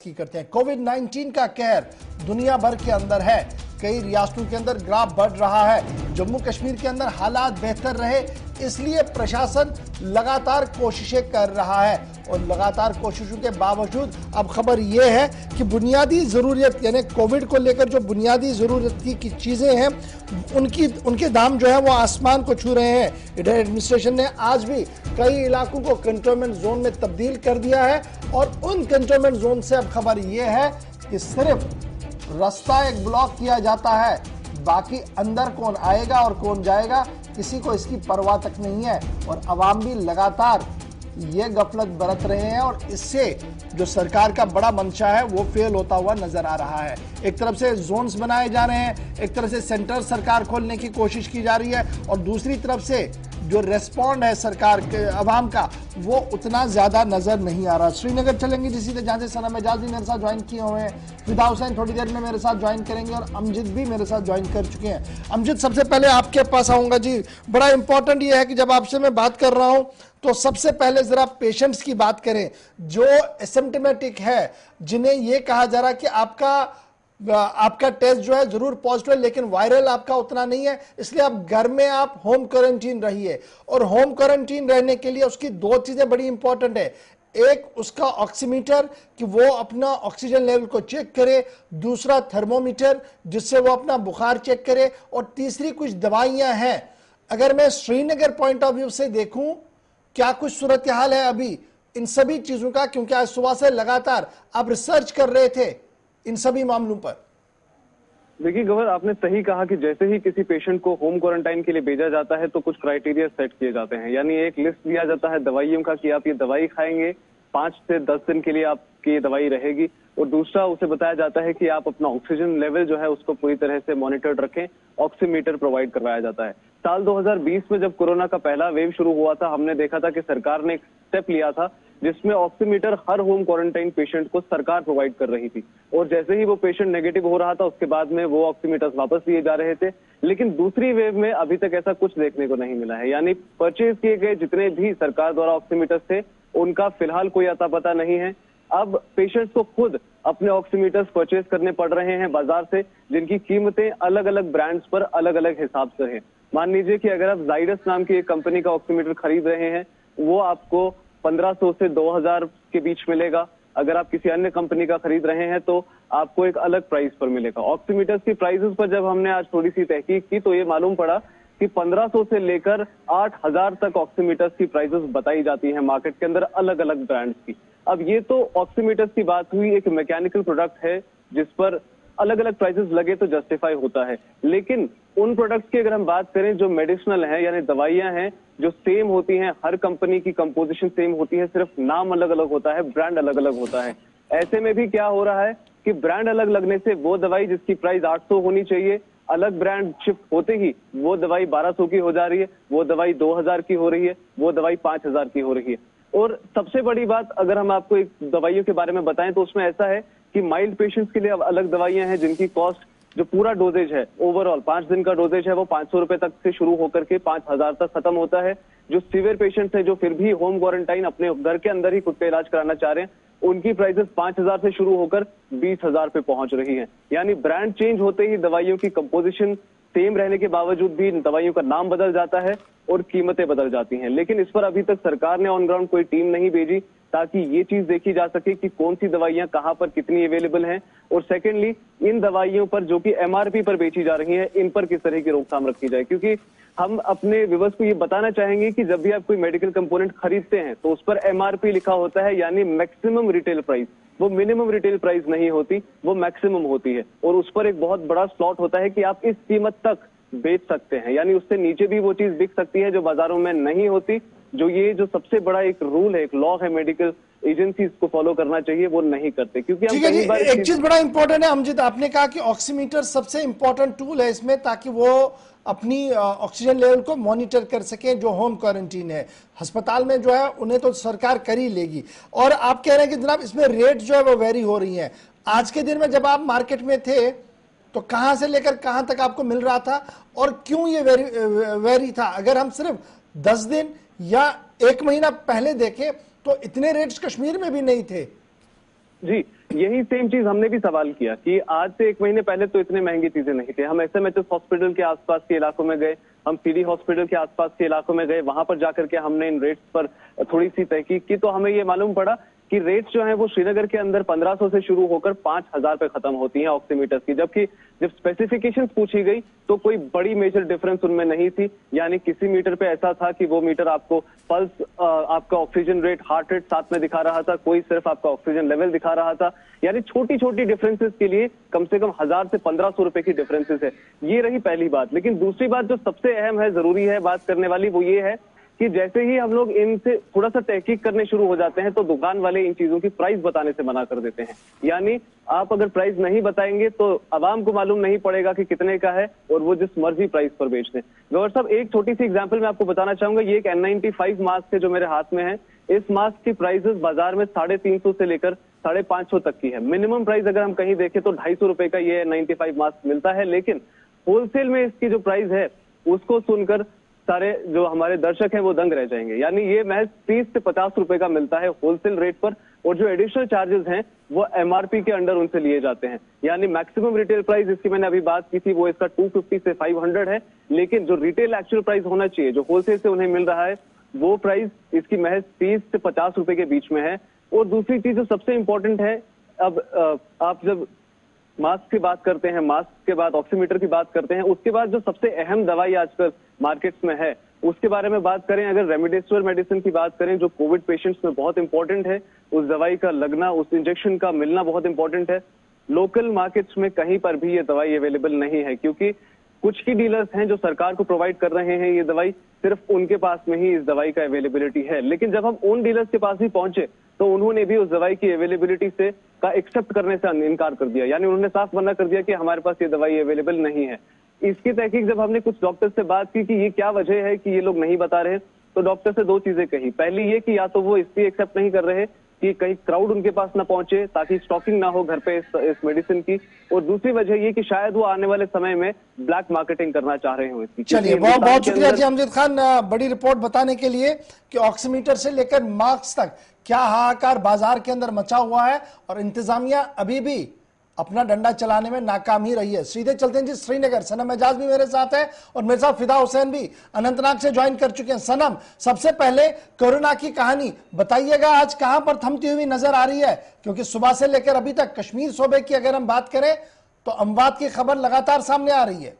की करते हैं। कोविड 19 का कहर दुनिया भर के अंदर है। कई रियासतों के अंदर ग्राफ बढ़ रहा है। जम्मू कश्मीर के अंदर हालात बेहतर रहे, इसलिए प्रशासन लगातार कोशिशें कर रहा है और लगातार कोशिशों के बावजूद अब खबर यह है कि बुनियादी ज़रूरत यानी कोविड को लेकर जो बुनियादी ज़रूरत की चीज़ें हैं उनके दाम जो है वो आसमान को छू रहे हैं। इधर एडमिनिस्ट्रेशन ने आज भी कई इलाकों को कंटेनमेंट जोन में तब्दील कर दिया है और उन कंटेनमेंट जोन से अब खबर यह है कि सिर्फ रास्ता एक ब्लॉक किया जाता है, बाकी अंदर कौन आएगा और कौन जाएगा किसी को इसकी परवाह तक नहीं है। और अवाम भी लगातार ये गफलत बरत रहे हैं और इससे जो सरकार का बड़ा मंशा है वो फेल होता हुआ नजर आ रहा है। एक तरफ से जोन्स बनाए जा रहे हैं, एक तरफ से सेंटर सरकार खोलने की कोशिश की जा रही है और दूसरी तरफ से जो रेस्पॉन्ड है सरकार के अवाम का वो उतना ज्यादा नजर नहीं आ रहा। श्रीनगर चलेंगे जिसी से जहां से सनम एजाज भी मेरे साथ ज्वाइन किए हुए हैं, फिदा हुसैन थोड़ी देर में मेरे साथ ज्वाइन करेंगे और अमजद भी मेरे साथ ज्वाइन कर चुके हैं। अमजद, सबसे पहले आपके पास आऊंगा जी। बड़ा इंपॉर्टेंट ये है कि जब आपसे मैं बात कर रहा हूं तो सबसे पहले जरा पेशेंट्स की बात करें जो एसिम्प्टोमेटिक है, जिन्हें यह कहा जा रहा है कि आपका टेस्ट जो है जरूर पॉजिटिव है लेकिन वायरल आपका उतना नहीं है, इसलिए आप घर में आप होम क्वारंटीन रहिए। और होम क्वारंटीन रहने के लिए उसकी दो चीजें बड़ी इंपॉर्टेंट है। एक उसका ऑक्सीमीटर कि वो अपना ऑक्सीजन लेवल को चेक करे, दूसरा थर्मोमीटर जिससे वो अपना बुखार चेक करे, और तीसरी कुछ दवाइयां हैं। अगर मैं श्रीनगर पॉइंट ऑफ व्यू से देखूं क्या कुछ सूरत हाल है अभी इन सभी चीजों का, क्योंकि आज सुबह से लगातार आप रिसर्च कर रहे थे इन सभी मामलों पर। देखिए गवर, आपने सही कहा कि जैसे ही किसी पेशेंट को होम क्वारंटाइन के लिए भेजा जाता है तो कुछ क्राइटेरिया सेट किए जाते हैं, यानी एक लिस्ट दिया जाता है दवाइयों का कि आप ये दवाई खाएंगे 5 से 10 दिन के लिए आपकी ये दवाई रहेगी, और दूसरा उसे बताया जाता है कि आप अपना ऑक्सीजन लेवल जो है उसको पूरी तरह से मॉनिटर्ड रखें, ऑक्सीमीटर प्रोवाइड करवाया जाता है। साल 2020 में जब कोरोना का पहला वेव शुरू हुआ था, हमने देखा था कि सरकार ने एक स्टेप लिया था जिसमें ऑक्सीमीटर हर होम क्वारंटाइन पेशेंट को सरकार प्रोवाइड कर रही थी, और जैसे ही वो पेशेंट नेगेटिव हो रहा था उसके बाद में वो ऑक्सीमीटर्स वापस लिए जा रहे थे। लेकिन दूसरी वेव में अभी तक ऐसा कुछ देखने को नहीं मिला है, यानी परचेज किए गए जितने भी सरकार द्वारा ऑक्सीमीटर्स थे उनका फिलहाल कोई अता पता नहीं है। अब पेशेंट्स को खुद अपने ऑक्सीमीटर्स परचेज करने पड़ रहे हैं बाजार से, जिनकी कीमतें अलग अलग ब्रांड्स पर अलग अलग हिसाब से हैं। मान लीजिए कि अगर आप जाइडस नाम की एक कंपनी का ऑक्सीमीटर खरीद रहे हैं वो आपको 1500 से 2000 के बीच मिलेगा। अगर आप किसी अन्य कंपनी का खरीद रहे हैं तो आपको एक अलग प्राइस पर मिलेगा। ऑक्सीमीटर्स की प्राइसेस पर जब हमने आज थोड़ी सी तहकीक की तो ये मालूम पड़ा कि 1500 से लेकर 8000 तक ऑक्सीमीटर्स की प्राइसेस बताई जाती हैं मार्केट के अंदर अलग अलग ब्रांड्स की। अब ये तो ऑक्सीमीटर्स की बात हुई, एक मैकेनिकल प्रोडक्ट है जिस पर अलग अलग प्राइसेस लगे तो जस्टिफाई होता है। लेकिन उन प्रोडक्ट्स की अगर हम बात करें जो मेडिसिनल है, यानी दवाइयां हैं जो सेम होती हैं, हर कंपनी की कंपोजिशन सेम होती है, सिर्फ नाम अलग अलग होता है, ब्रांड अलग अलग होता है। ऐसे में भी क्या हो रहा है कि ब्रांड अलग लगने से वो दवाई जिसकी प्राइस 800 होनी चाहिए, अलग ब्रांड शिफ्ट होते ही वो दवाई 1200 की हो जा रही है, वो दवाई 2000 की हो रही है, वो दवाई 5000 की हो रही है। और सबसे बड़ी बात अगर हम आपको एक दवाइयों के बारे में बताएं तो उसमें ऐसा है कि माइल्ड पेशेंट्स के लिए अलग दवाइयां हैं जिनकी कॉस्ट जो पूरा डोजेज है ओवरऑल 5 दिन का डोजेज है वो 500 रुपए तक से शुरू होकर के 5000 तक खत्म होता है। जो सीवियर पेशेंट्स हैं जो फिर भी होम क्वारंटाइन अपने घर के अंदर ही खुद का इलाज कराना चाह रहे हैं उनकी प्राइसेस 5000 से शुरू होकर 20000 पे पहुंच रही है। यानी ब्रांड चेंज होते ही दवाइयों की कंपोजिशन सेम रहने के बावजूद भी दवाइयों का नाम बदल जाता है और कीमतें बदल जाती हैं। लेकिन इस पर अभी तक सरकार ने ऑन ग्राउंड कोई टीम नहीं भेजी ताकि ये चीज देखी जा सके कि कौन सी दवाइयां कहां पर कितनी अवेलेबल हैं, और सेकेंडली इन दवाइयों पर जो कि एमआरपी पर बेची जा रही हैं इन पर किस तरह की रोकथाम रखी जाए। क्योंकि हम अपने व्यूअर्स को ये बताना चाहेंगे कि जब भी आप कोई मेडिकल कंपोनेंट खरीदते हैं तो उस पर एमआरपी लिखा होता है, यानी मैक्सिमम रिटेल प्राइस। वो मिनिमम रिटेल प्राइस नहीं होती, वो मैक्सिमम होती है, और उस पर एक बहुत बड़ा स्लॉट होता है कि आप इस कीमत तक बेच सकते हैं, यानी उससे नीचे भी वो चीज बिक सकती है जो बाजारों में नहीं होती। जो सबसे बड़ा एक रूल है, एक लॉ है, मेडिकल एजेंसीज को फॉलो करना चाहिए, वो नहीं करते। क्योंकि हम कई बार एक चीज बड़ा इंपॉर्टेंट है अमजद, आपने कहा कि ऑक्सीमीटर सबसे इंपॉर्टेंट टूल है इसमें ताकि वो अपनी ऑक्सीजन लेवल को मॉनिटर कर सके। जो होम क्वारंटीन है अस्पताल में जो है उन्हें तो सरकार कर ही लेगी। और आप कह रहे हैं कि जनाब इसमें रेट जो है वो वेरी हो रही है। आज के दिन में जब आप मार्केट में थे तो कहां से लेकर कहां तक आपको मिल रहा था और क्यों ये वेरी था? अगर हम सिर्फ 10 दिन या 1 महीना पहले देखें तो इतने रेट्स कश्मीर में भी नहीं थे। जी, यही सेम चीज हमने भी सवाल किया कि आज से 1 महीने पहले तो इतने महंगी चीजें नहीं थे। हम एसएमएचएस हॉस्पिटल के आसपास के इलाकों में गए, हम सीडी हॉस्पिटल के आसपास के इलाकों में गए, वहां पर जाकर के हमने इन रेट्स पर थोड़ी सी तहकीक की, तो हमें ये मालूम पड़ा कि रेट्स जो है वो श्रीनगर के अंदर 1500 से शुरू होकर 5000 पे खत्म होती हैं ऑक्सीमीटर्स की, जबकि जब स्पेसिफिकेशंस पूछी गई तो कोई बड़ी मेजर डिफरेंस उनमें नहीं थी। यानी किसी मीटर पे ऐसा था कि वो मीटर आपको पल्स, आपका ऑक्सीजन रेट, हार्ट रेट साथ में दिखा रहा था, कोई सिर्फ आपका ऑक्सीजन लेवल दिखा रहा था। यानी छोटी छोटी डिफरेंसेस के लिए कम से कम 1000 से 1500 रुपए की डिफरेंसेस है। ये रही पहली बात। लेकिन दूसरी बात जो सबसे अहम है, जरूरी है बात करने वाली, वो ये है कि जैसे ही हम लोग इनसे थोड़ा सा तहकीक करने शुरू हो जाते हैं तो दुकान वाले इन चीजों की प्राइस बताने से मना कर देते हैं। यानी आप अगर प्राइस नहीं बताएंगे तो आवाम को मालूम नहीं पड़ेगा कि कितने का है और वो जिस मर्जी प्राइस पर बेच दें। गौर साहब, एक छोटी सी एग्जांपल मैं आपको बताना चाहूंगा। ये एक N95 मास्क है जो मेरे हाथ में है। इस मास्क की प्राइसेस बाजार में 350 से लेकर 550 तक की है। मिनिमम प्राइस अगर हम कहीं देखें तो 250 रुपए का ये N95 मास्क मिलता है। लेकिन होलसेल में इसकी जो प्राइस है उसको सुनकर सारे जो हमारे दर्शक हैं वो दंग रह जाएंगे। यानी ये महज 30 से 50 रुपए का मिलता है होलसेल रेट पर, और जो एडिशनल चार्जेस हैं वो एमआरपी के अंडर उनसे लिए जाते हैं। यानी मैक्सिमम रिटेल प्राइस जिसकी मैंने अभी बात की थी वो इसका 250 से 500 है, लेकिन जो रिटेल एक्चुअल प्राइस होना चाहिए, जो होलसेल से उन्हें मिल रहा है, वो प्राइस इसकी महज 30 से 50 रुपए के बीच में है। और दूसरी चीज जो सबसे इंपॉर्टेंट है, अब आप जब मास्क की बात करते हैं, मास्क के बाद ऑक्सीमीटर की बात करते हैं, उसके बाद जो सबसे अहम दवाई आजकल मार्केट्स में है उसके बारे में बात करें, अगर रेमडेसिविर मेडिसिन की बात करें जो कोविड पेशेंट्स में बहुत इंपॉर्टेंट है, उस दवाई का लगना, उस इंजेक्शन का मिलना बहुत इंपॉर्टेंट है। लोकल मार्केट्स में कहीं पर भी ये दवाई अवेलेबल नहीं है, क्योंकि कुछ ही डीलर्स हैं जो सरकार को प्रोवाइड कर रहे हैं ये दवाई, सिर्फ उनके पास में ही इस दवाई का अवेलेबिलिटी है। लेकिन जब हम उन डीलर्स के पास भी पहुंचे तो उन्होंने भी उस दवाई की अवेलेबिलिटी से का एक्सेप्ट करने से इनकार कर दिया। यानी उन्होंने साफ मना कर दिया कि हमारे पास ये दवाई अवेलेबल नहीं है। इसकी तहकीक जब हमने कुछ डॉक्टर से बात की कि ये क्या वजह है कि ये लोग नहीं बता रहे, तो डॉक्टर से 2 चीजें कही। पहली ये कि या तो वो इसलिए एक्सेप्ट नहीं कर रहे कि कहीं क्राउड उनके पास ना पहुंचे ताकि स्टॉकिंग ना हो घर पे इस मेडिसिन की, और दूसरी वजह ये कि शायद वो आने वाले समय में ब्लैक मार्केटिंग करना चाह रहे हो इसकी। चलिए, बहुत बहुत शुक्रिया जी अमजद खान, बड़ी रिपोर्ट बताने के लिए कि ऑक्सीमीटर से लेकर मास्क तक क्या हाहाकार बाजार के अंदर मचा हुआ है और इंतजामिया अभी भी अपना डंडा चलाने में नाकाम ही रही है। सीधे चलते हैं जी श्रीनगर। सनम एजाज भी मेरे साथ है और मेरे साथ फिदा हुसैन भी अनंतनाग से ज्वाइन कर चुके हैं। सनम, सबसे पहले कोरोना की कहानी बताइएगा, आज कहां पर थमती हुई नजर आ रही है? क्योंकि सुबह से लेकर अभी तक कश्मीर सूबे की अगर हम बात करें तो अमवात की खबर लगातार सामने आ रही है।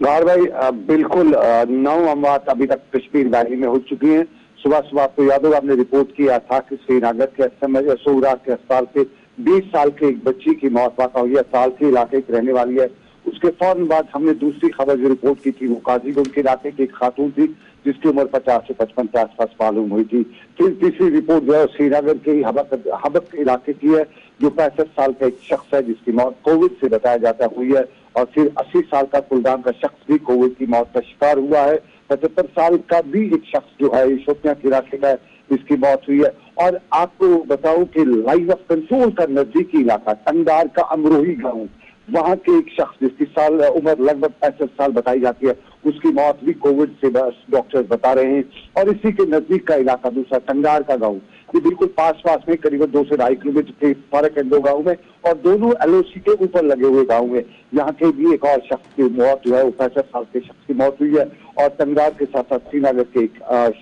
गौर भाई, बिल्कुल 9 अमवात अभी तक कश्मीर वैली में हो चुकी हैं। सुबह सुबह आपको याद होगा हमने रिपोर्ट किया था कि श्रीनगर के सोगरा के अस्पताल से 20 साल के एक बच्ची की मौत वाक़ा हुई है, साल के इलाके की रहने वाली है। उसके फौरन बाद हमने दूसरी खबर जो रिपोर्ट की थी वो काजीगुंड के इलाके की एक खातून थी जिसकी उम्र 50 से 55 के आसपास मालूम हुई थी। फिर तीसरी रिपोर्ट जो है श्रीनगर के ही हबक इलाके की है, जो 65 साल का एक शख्स है जिसकी मौत कोविड से बताया जाता हुई है। और फिर 80 साल का कुलगाम का शख्स भी कोविड की मौत का शिकार हुआ है। 75 साल का भी एक शख्स जो है शोपियां के इलाके का इसकी मौत हुई है। और आपको बताऊं कि लाइन ऑफ कंट्रोल का नजदीकी इलाका टंगदार का अमरोही गांव, वहां के एक शख्स जिसकी उम्र लगभग 65 साल बताई जाती है, उसकी मौत भी कोविड से डॉक्टर बता रहे हैं। और इसी के नजदीक का इलाका दूसरा टंगदार का गांव, ये बिल्कुल पास में करीबन 2 से 2.5 किलोमीटर के फर्क है 2 गाँव में, और दोनों एलओसी के ऊपर लगे हुए गाँव में। यहाँ के भी एक और शख्स की मौत जो है वो 65 साल के शख्स की मौत हुई है। और टंगदार के साथ साथ श्रीनगर के एक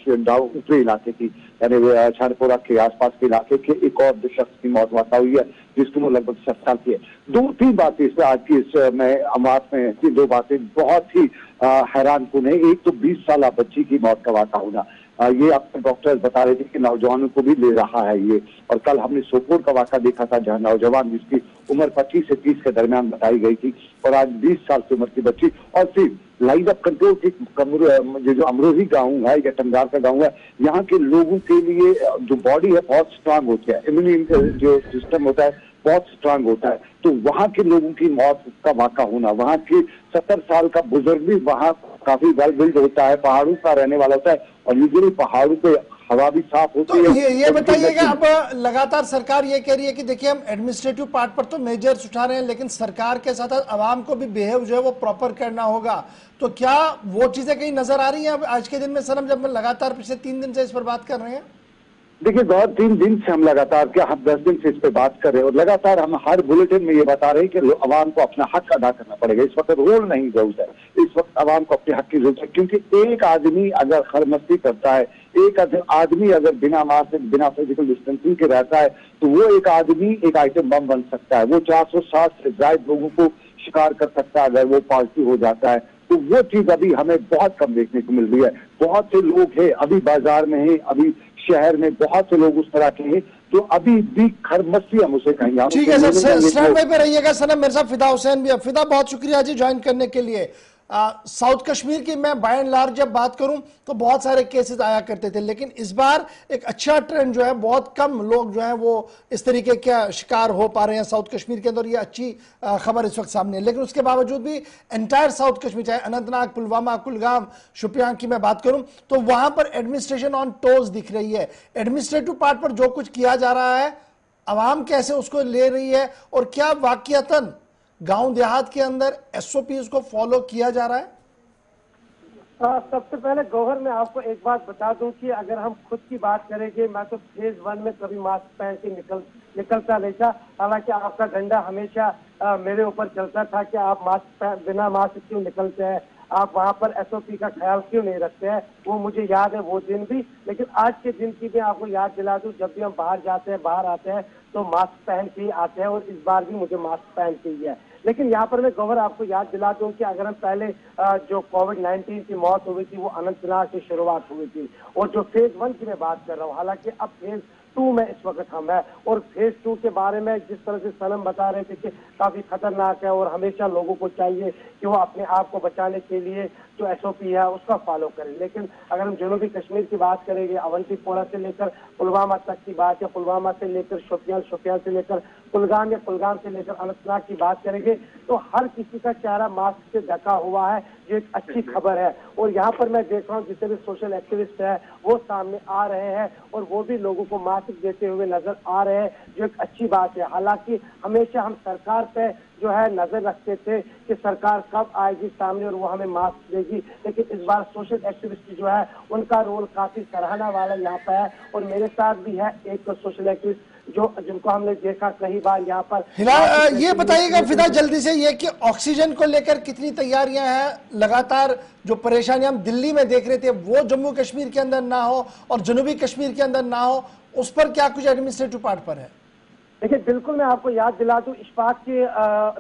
गाँव ऊपरी इलाके की यानी छानपुरा के आसपास के इलाके के एक और शख्स की मौत वाक़ा हुई है जिसकी उम्र लगभग 60 साल की है। 2-3 बातें इसमें आज की इसमें अमवात में 2 बातें बहुत ही हैरान कुन है। एक तो 20 साल बच्ची की मौत का वाक़ा होना, ये अपने डॉक्टर्स बता रहे थे कि नौजवानों को भी ले रहा है ये। और कल हमने सोपोर का वाक़ा देखा था जहाँ नौजवान जिसकी उम्र 25 से 30 के दरमियान बताई गई थी, और आज 20 साल की उम्र की बच्ची। और फिर लाइन ऑफ कंट्रोल की जो अमरोही गाँव है या टंगदार का गाँव है, यहाँ के लोगों के लिए जो बॉडी है बहुत स्ट्रांग होती है, इम्यूनिटी जो सिस्टम होता है बहुत स्ट्रांग होता है। तो वहाँ के लोगों की मौत का वाक़ा होना, वहाँ की 70 साल का बुजुर्ग भी वहाँ काफी वेल बिल्ड होता है, पहाड़ों का रहने वाला होता है, और यूजुअली पहाड़ों पे हवा भी साफ होती तो है। ये बताइएगा, अब लगातार सरकार ये कह रही है कि देखिए हम एडमिनिस्ट्रेटिव पार्ट पर तो मेजर्स उठा रहे हैं, लेकिन सरकार के साथ आवाम को भी बिहेव जो है वो प्रॉपर करना होगा। तो क्या वो चीजें कहीं नजर आ रही हैं अब आज के दिन में? सनम, जब लगातार पिछले 3 दिन से इस पर बात कर रहे हैं। देखिए गौर, 3 दिन से हम लगातार, क्या हम 10 दिन से इस पे बात कर रहे हैं और लगातार हम हर बुलेटिन में ये बता रहे हैं कि आवाम को अपना हक अदा करना पड़ेगा। इस वक्त रोल नहीं जरूरत है, इस वक्त आवाम को अपने हक की जरूरत है, क्योंकि एक आदमी अगर खरमस्ती करता है, एक आदमी अगर बिना मास्क, बिना फिजिकल डिस्टेंसिंग के रहता है, तो वो एक आदमी एक आइटम बम बन सकता है। वो 460 से ज्यादा लोगों को शिकार कर सकता है अगर वो पॉजिटिव हो जाता है। तो वो चीज अभी हमें बहुत कम देखने को मिल रही है। बहुत से लोग हैं अभी बाजार में हैं, अभी शहर में बहुत से लोग उस तरह के हैं जो अभी भी खरमस्ती हम उसे कहेंगे। ठीक है सर, स्टैंड बाय पे रहिएगा। सनम मेरे साथ फिदा हुसैन भी है। फिदा, बहुत शुक्रिया जी ज्वाइन करने के लिए। साउथ कश्मीर की मैं बाय एंड लार्ज जब बात करूं तो बहुत सारे केसेस आया करते थे, लेकिन इस बार एक अच्छा ट्रेंड जो है, बहुत कम लोग जो है वो इस तरीके का शिकार हो पा रहे हैं साउथ कश्मीर के अंदर। ये अच्छी खबर इस वक्त सामने है। लेकिन उसके बावजूद भी एंटायर साउथ कश्मीर, चाहे अनंतनाग, पुलवामा, कुलगाम, शोपियां की मैं बात करूं, तो वहां पर एडमिनिस्ट्रेशन ऑन टोज दिख रही है। एडमिनिस्ट्रेटिव पार्ट पर जो कुछ किया जा रहा है, आवाम कैसे उसको ले रही है, और क्या वाकईतन गांव देहात के अंदर एसओपी को फॉलो किया जा रहा है? सबसे पहले गौहर, मैं आपको एक बात बता दूं कि अगर हम खुद की बात करेंगे, मैं तो फेज 1 में कभी मास्क पहन के निकलता नहीं था। हालांकि आपका डंडा हमेशा मेरे ऊपर चलता था कि आप बिना मास्क क्यों निकलते हैं, आप वहां पर एसओपी का ख्याल क्यों नहीं रखते हैं। वो मुझे याद है वो दिन भी, लेकिन आज के दिन की भी आपको याद दिला दूं, जब भी हम बाहर जाते हैं, बाहर आते हैं तो मास्क पहन के ही आते हैं, और इस बार भी मुझे मास्क पहन के ही है। लेकिन यहाँ पर मैं गौहर आपको याद दिला दूं कि अगर हम पहले जो कोविड-19 की मौत हुई थी वो अनंतनाग से शुरुआत हुई थी, और जो फेज 1 की मैं बात कर रहा हूँ, हालांकि अब फेज 2 में इस वक्त हम है। और फेज 2 के बारे में जिस तरह से सनम बता रहे थे कि काफी खतरनाक है और हमेशा लोगों को चाहिए कि वो अपने आप को बचाने के लिए जो एसओपी है उसका फॉलो करें। लेकिन अगर हम जनूबी कश्मीर की बात करेंगे, अवंतीपोरा से लेकर पुलवामा तक की बात, या पुलवामा से लेकर शोपियां, शोपियां से लेकर कुलगाम, या कुलगाम से लेकर अनंतनाग की बात करेंगे, तो हर किसी का चेहरा मास्क से ढका हुआ है। ये एक अच्छी खबर है। और यहाँ पर मैं देख रहा हूँ जितने भी सोशल एक्टिविस्ट है वो सामने आ रहे हैं, और वो भी लोगों को मास्क देते हुए नजर आ रहे हैं, जो एक अच्छी बात है। हालांकि हमेशा हम सरकार पे जो है नजर रखते थे कि सरकार कब आएगी सामने और वो हमें मास्क देगी, लेकिन इस बार सोशल एक्टिविस्ट जो है उनका रोल काफी सराहना वाला यहाँ पे है। और मेरे साथ भी है एक सोशल एक्टिविस्ट जिनको हमने देखा कई बार यहाँ पर। ये बताइएगा फिदा जल्दी से, ये कि ऑक्सीजन को लेकर कितनी तैयारियां हैं? लगातार जो परेशानियां हम दिल्ली में देख रहे थे वो जम्मू कश्मीर के अंदर ना हो और जनूबी कश्मीर के अंदर ना हो, उस पर क्या कुछ एडमिनिस्ट्रेटिव पार्ट पर है? देखिए, बिल्कुल मैं आपको याद दिला दूं, इशफाक की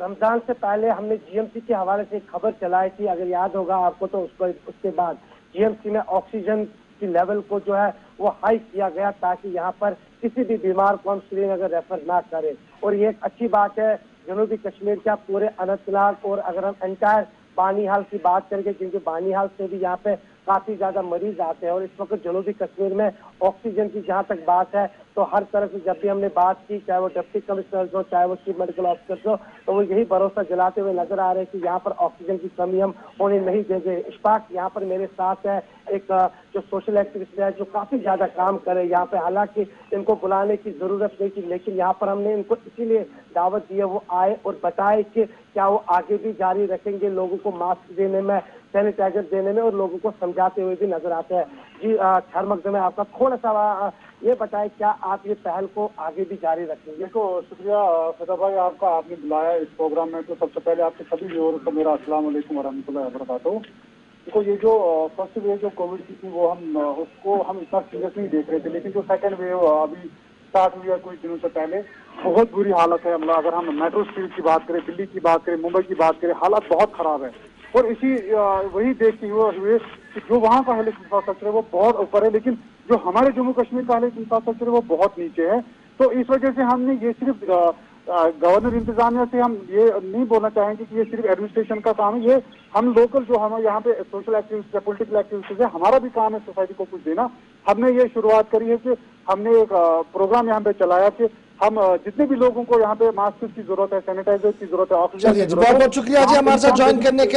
रमजान से पहले हमने जीएमसी के हवाले से एक खबर चलाई थी, अगर याद होगा आपको, तो उसके बाद जीएमसी में ऑक्सीजन की लेवल को जो है वो हाई किया गया ताकि यहाँ पर किसी भी बीमार को हम श्रीनगर रेफर ना करें। और ये एक अच्छी बात है जनूबी कश्मीर का, पूरे अनंतनाग, और अगर हम एंटायर बानीहाल की बात करेंगे, क्योंकि बानीहाल से भी यहाँ पे काफी ज्यादा मरीज आते हैं। और इस वक्त जनूबी कश्मीर में ऑक्सीजन की जहाँ तक बात है तो हर तरफ से जब भी हमने बात की, चाहे वो डिप्टी कमिश्नर हो, चाहे वो चीफ मेडिकल ऑफिसर हो, तो वो यही भरोसा दिलाते हुए नजर आ रहे हैं कि यहाँ पर ऑक्सीजन की कमी हम होने नहीं देंगे। इशफाक यहाँ पर मेरे साथ है, एक जो सोशल एक्टिविस्ट है जो काफी ज्यादा काम करे यहाँ पे। हालांकि इनको बुलाने की जरूरत नहीं थी, लेकिन यहाँ पर हमने इनको इसीलिए दावत दी है वो आए और बताए कि क्या वो आगे भी जारी रखेंगे लोगों को मास्क देने में, सैनिटाइजर देने में, और लोगों को समझाते हुए भी नजर आते हैं। जी खैर मकदम है आपका, थोड़ा सा ये बताएं क्या आप ये पहल को आगे भी जारी रखेंगे? देखो, शुक्रिया फिदा भाई आपका, आपने बुलाया इस प्रोग्राम में। तो सबसे पहले आपके सभी व्यूअर्स को मेरा अस्सलाम वालेकुम वरहमतुल्लाहि वबरकातुहू। देखो, ये जो फर्स्ट वेव जो कोविड की थी वो हम इतना सीरियस नहीं देख रहे थे, लेकिन जो सेकंड वेव अभी स्टार्ट हुई है कुछ दिनों से पहले, बहुत बुरी हालत है। मतलब अगर हम मेट्रो स्ट्रीट की बात करें, दिल्ली की बात करें, मुंबई की बात करें, हालत बहुत खराब है। और इसी वही देखते हुए कि जो वहाँ का हेल्थ इंफ्रास्ट्रक्चर है वो बहुत ऊपर है, लेकिन जो हमारे जम्मू कश्मीर का हेल्थ इंफ्रास्ट्रक्चर है वो बहुत नीचे है। तो इस वजह से हमने ये सिर्फ गवर्नर इंतजामिया से हम ये नहीं बोलना चाहेंगे कि ये सिर्फ एडमिनिस्ट्रेशन का काम है, ये हम लोकल जो हम यहाँ पे सोशल एक्टिविस्ट है, पॉलिटिकल एक्टिविस्ट है, हमारा भी काम है सोसाइटी को कुछ देना। हमने ये शुरुआत करी है कि हमने एक प्रोग्राम यहाँ पे चलाया कि हम जितने भी लोगों को यहाँ पे मास्क की जरूरत है, सैनिटाइजर की जरूरत है, ऑक्सीजन की जरूरत है। बहुत बहुत शुक्रिया जी हमारे साथ ज्वाइन करने के लिए।